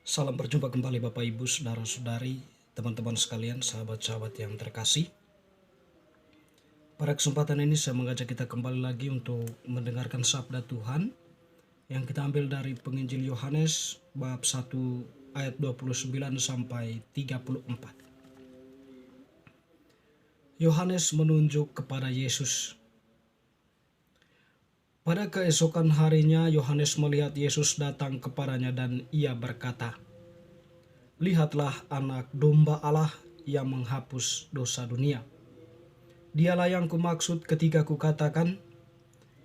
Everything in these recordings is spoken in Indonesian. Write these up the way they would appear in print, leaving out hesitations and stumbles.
Salam berjumpa kembali Bapak Ibu, saudara-saudari, teman-teman sekalian, sahabat-sahabat yang terkasih. Pada kesempatan ini saya mengajak kita kembali lagi untuk mendengarkan sabda Tuhan yang kita ambil dari penginjil Yohanes bab 1 ayat 29 sampai 34. Yohanes menunjuk kepada Yesus. Pada keesokan harinya Yohanes melihat Yesus datang kepadanya dan ia berkata, "Lihatlah anak domba Allah yang menghapus dosa dunia. Dialah yang kumaksud ketika kukatakan,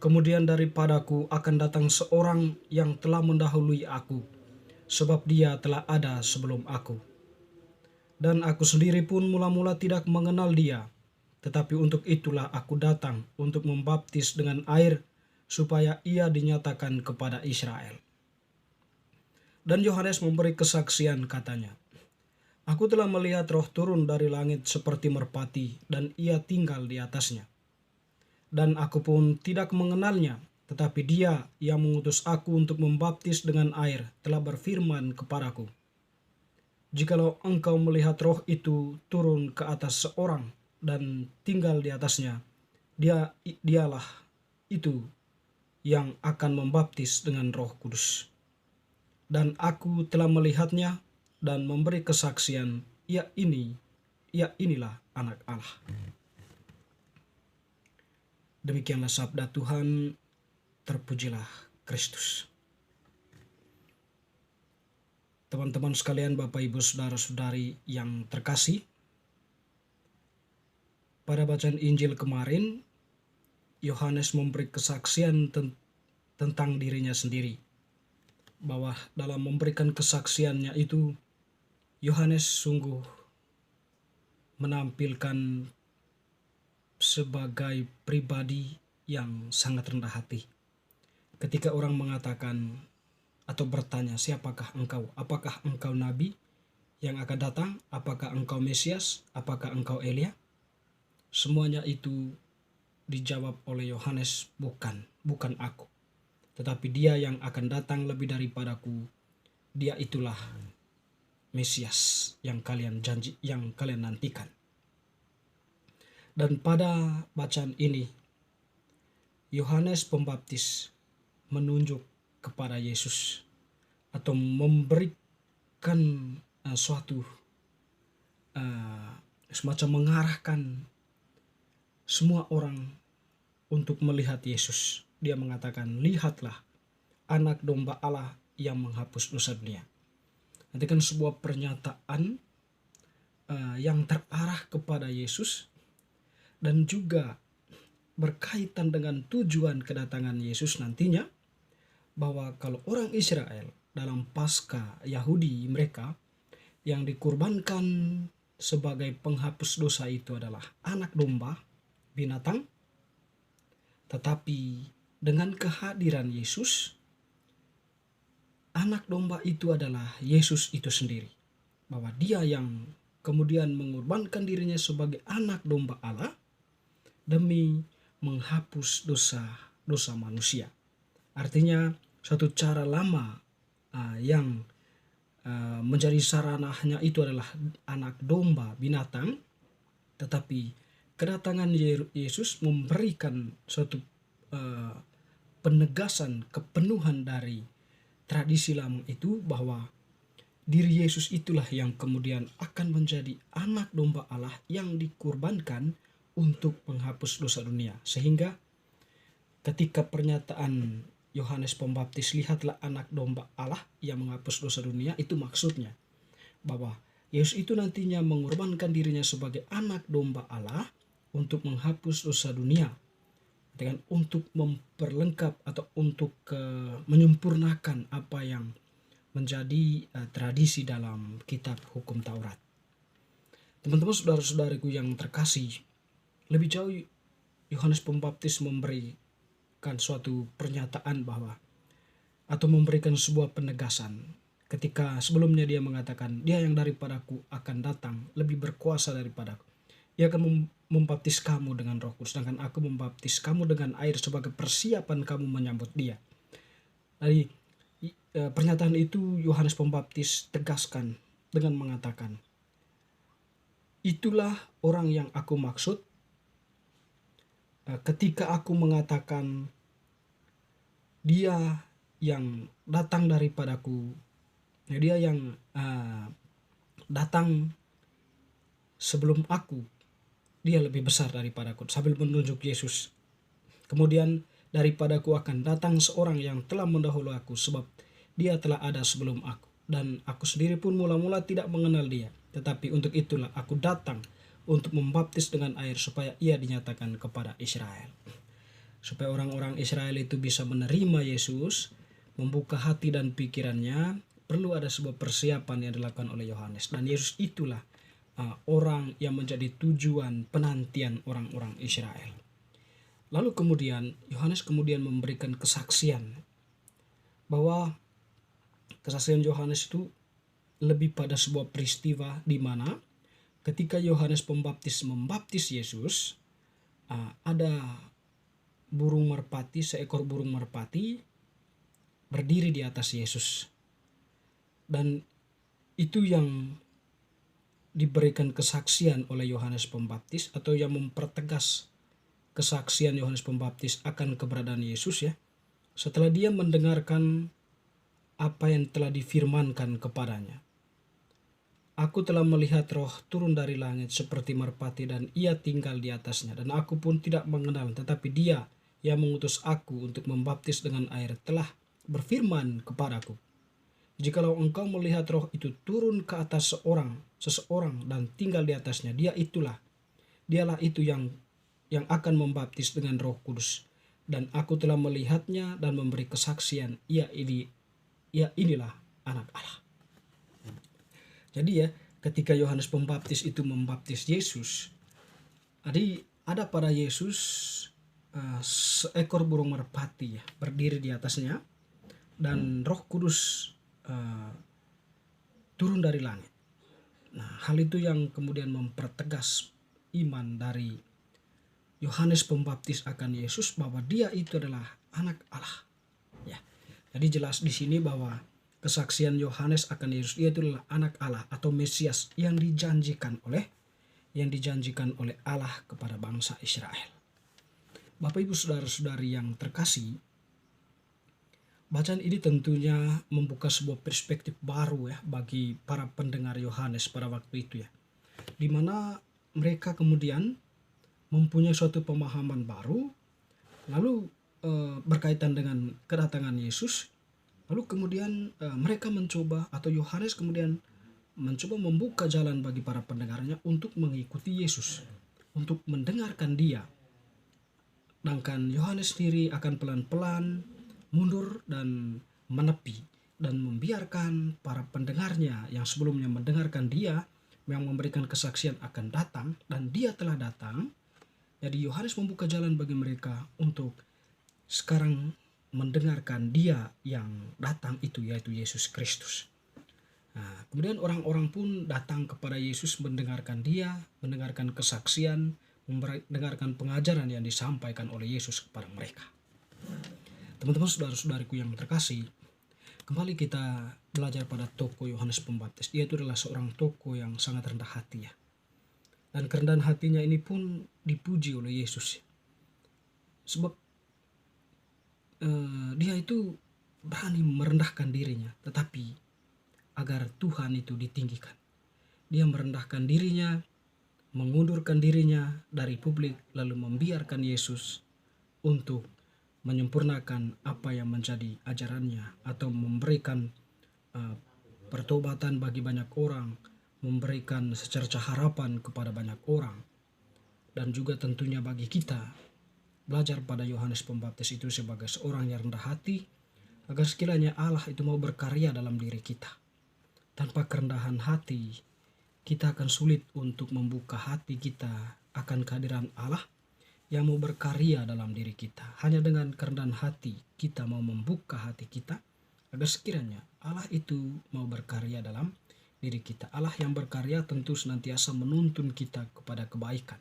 kemudian daripadaku akan datang seorang yang telah mendahului aku, sebab dia telah ada sebelum aku. Dan aku sendiri pun mula-mula tidak mengenal dia, tetapi untuk itulah aku datang untuk membaptis dengan air, supaya ia dinyatakan kepada Israel." Dan Yohanes memberi kesaksian katanya, "Aku telah melihat roh turun dari langit seperti merpati, dan ia tinggal di atasnya. Dan aku pun tidak mengenalnya, tetapi dia yang mengutus aku untuk membaptis dengan air telah berfirman kepadaku, jikalau engkau melihat roh itu turun ke atas seorang dan tinggal di atasnya, dialah itu yang akan membaptis dengan Roh Kudus. Dan aku telah melihatnya dan memberi kesaksian, ia inilah anak Allah." Demikianlah sabda Tuhan, terpujilah Kristus. Teman-teman sekalian, Bapak Ibu saudara-saudari yang terkasih, pada bacaan Injil kemarin Yohanes memberi kesaksian tentang dirinya sendiri, bahwa dalam memberikan kesaksiannya itu Yohanes sungguh menampilkan sebagai pribadi yang sangat rendah hati. Ketika orang mengatakan atau bertanya, "Siapakah engkau? Apakah engkau nabi yang akan datang? Apakah engkau Mesias? Apakah engkau Elia?" Semuanya itu dijawab oleh Yohanes, bukan aku, tetapi dia yang akan datang lebih daripadaku. Dia itulah Mesias yang kalian nantikan. Dan pada bacaan ini Yohanes Pembaptis menunjuk kepada Yesus atau memberikan suatu semacam mengarahkan semua orang untuk melihat Yesus. Dia mengatakan, "Lihatlah anak domba Allah yang menghapus dosa dunia." Nanti kan sebuah pernyataan yang terarah kepada Yesus dan juga berkaitan dengan tujuan kedatangan Yesus nantinya, bahwa kalau orang Israel dalam Paskah Yahudi mereka yang dikurbankan sebagai penghapus dosa itu adalah anak domba, binatang, tetapi dengan kehadiran Yesus, anak domba itu adalah Yesus itu sendiri, bahwa dia yang kemudian mengorbankan dirinya sebagai anak domba Allah demi menghapus dosa manusia. Artinya suatu cara lama yang menjadi sarananya itu adalah anak domba, binatang, tetapi kedatangan Yesus memberikan suatu penegasan kepenuhan dari tradisi lama itu, bahwa diri Yesus itulah yang kemudian akan menjadi anak domba Allah yang dikurbankan untuk menghapus dosa dunia. Sehingga ketika pernyataan Yohanes Pembaptis, "Lihatlah anak domba Allah yang menghapus dosa dunia," itu maksudnya bahwa Yesus itu nantinya mengorbankan dirinya sebagai anak domba Allah untuk menghapus dosa dunia, dengan untuk memperlengkap atau untuk menyempurnakan apa yang menjadi tradisi dalam kitab hukum Taurat. Teman-teman saudara-saudariku yang terkasih, lebih jauh Yohanes Pembaptis memberikan suatu pernyataan bahwa, atau memberikan sebuah penegasan, ketika sebelumnya dia mengatakan, "Dia yang daripadaku akan datang lebih berkuasa daripadaku. Ia akan membaptis kamu dengan Roh Kudus, sedangkan aku membaptis kamu dengan air sebagai persiapan kamu menyambut dia." Jadi pernyataan itu Yohanes Pembaptis tegaskan dengan mengatakan, itulah orang yang aku maksud ketika aku mengatakan dia yang datang daripadaku, dia yang datang sebelum aku, dia lebih besar daripadaku, sambil menunjuk Yesus. Kemudian daripadaku akan datang seorang yang telah mendahului aku, sebab dia telah ada sebelum aku. Dan aku sendiri pun mula-mula tidak mengenal dia. Tetapi untuk itulah aku datang untuk membaptis dengan air supaya ia dinyatakan kepada Israel. Supaya orang-orang Israel itu bisa menerima Yesus, membuka hati dan pikirannya, perlu ada sebuah persiapan yang dilakukan oleh Yohanes. Dan Yesus itulah orang yang menjadi tujuan penantian orang-orang Israel. Lalu kemudian Yohanes kemudian memberikan kesaksian bahwa kesaksian Yohanes itu lebih pada sebuah peristiwa di mana ketika Yohanes Pembaptis membaptis Yesus, ada seekor burung merpati berdiri di atas Yesus. Dan itu yang diberikan kesaksian oleh Yohanes Pembaptis, atau yang mempertegas kesaksian Yohanes Pembaptis akan keberadaan Yesus ya. Setelah dia mendengarkan apa yang telah difirmankan kepadanya. Aku telah melihat roh turun dari langit seperti merpati dan ia tinggal di atasnya. Dan aku pun tidak mengenal, tetapi dia yang mengutus aku untuk membaptis dengan air telah berfirman kepadaku, jikalau engkau melihat roh itu turun ke atas seseorang dan tinggal di atasnya, dialah itu yang akan membaptis dengan Roh Kudus. Dan aku telah melihatnya dan memberi kesaksian, inilah anak Allah. Jadi ya, ketika Yohanes Pembaptis itu membaptis Yesus, ada pada Yesus seekor burung merpati ya, berdiri di atasnya, dan Roh Kudus turun dari langit. Nah, hal itu yang kemudian mempertegas iman dari Yohanes Pembaptis akan Yesus, bahwa dia itu adalah anak Allah. Ya. Jadi jelas di sini bahwa kesaksian Yohanes akan Yesus, dia itu adalah anak Allah atau Mesias yang dijanjikan oleh Allah kepada bangsa Israel. Bapak Ibu saudara-saudari yang terkasih, bacaan ini tentunya membuka sebuah perspektif baru ya bagi para pendengar Yohanes pada waktu itu ya, di mana mereka kemudian mempunyai suatu pemahaman baru, lalu berkaitan dengan kedatangan Yesus. Lalu kemudian mereka mencoba, atau Yohanes kemudian mencoba membuka jalan bagi para pendengarnya untuk mengikuti Yesus, untuk mendengarkan dia. Sedangkan Yohanes sendiri akan pelan-pelan mundur dan menepi dan membiarkan para pendengarnya yang sebelumnya mendengarkan dia, yang memberikan kesaksian akan datang, dan dia telah datang. Jadi Yohanes membuka jalan bagi mereka untuk sekarang mendengarkan dia yang datang itu, yaitu Yesus Kristus. Nah, kemudian orang-orang pun datang kepada Yesus mendengarkan dia, mendengarkan kesaksian, mendengarkan pengajaran yang disampaikan oleh Yesus kepada mereka. Teman-teman saudara-saudariku yang terkasih, kembali kita belajar pada tokoh Yohanes Pembaptis. Dia itu adalah seorang tokoh yang sangat rendah hati ya. Dan kerendahan hatinya ini pun dipuji oleh Yesus. Sebab dia itu berani merendahkan dirinya, tetapi agar Tuhan itu ditinggikan. Dia merendahkan dirinya, mengundurkan dirinya dari publik, lalu membiarkan Yesus untuk menyempurnakan apa yang menjadi ajarannya, atau memberikan pertobatan bagi banyak orang, memberikan secerca harapan kepada banyak orang. Dan juga tentunya bagi kita, belajar pada Yohanes Pembaptis itu sebagai seorang yang rendah hati, agar sekiranya Allah itu mau berkarya dalam diri kita. Tanpa kerendahan hati, kita akan sulit untuk membuka hati kita akan kehadiran Allah yang mau berkarya dalam diri kita. Hanya dengan kerendahan hati kita mau membuka hati kita, agar sekiranya Allah itu mau berkarya dalam diri kita. Allah yang berkarya tentu senantiasa menuntun kita kepada kebaikan,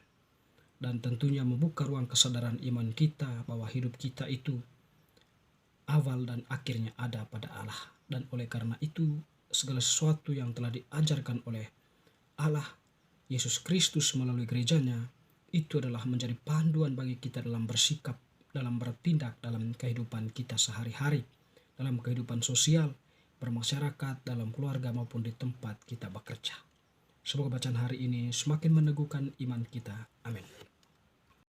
dan tentunya membuka ruang kesadaran iman kita bahwa hidup kita itu awal dan akhirnya ada pada Allah. Dan oleh karena itu, segala sesuatu yang telah diajarkan oleh Allah, Yesus Kristus melalui gerejanya, itu adalah menjadi panduan bagi kita dalam bersikap, dalam bertindak, dalam kehidupan kita sehari-hari, dalam kehidupan sosial, bermasyarakat, dalam keluarga maupun di tempat kita bekerja. Semoga bacaan hari ini semakin meneguhkan iman kita. Amin.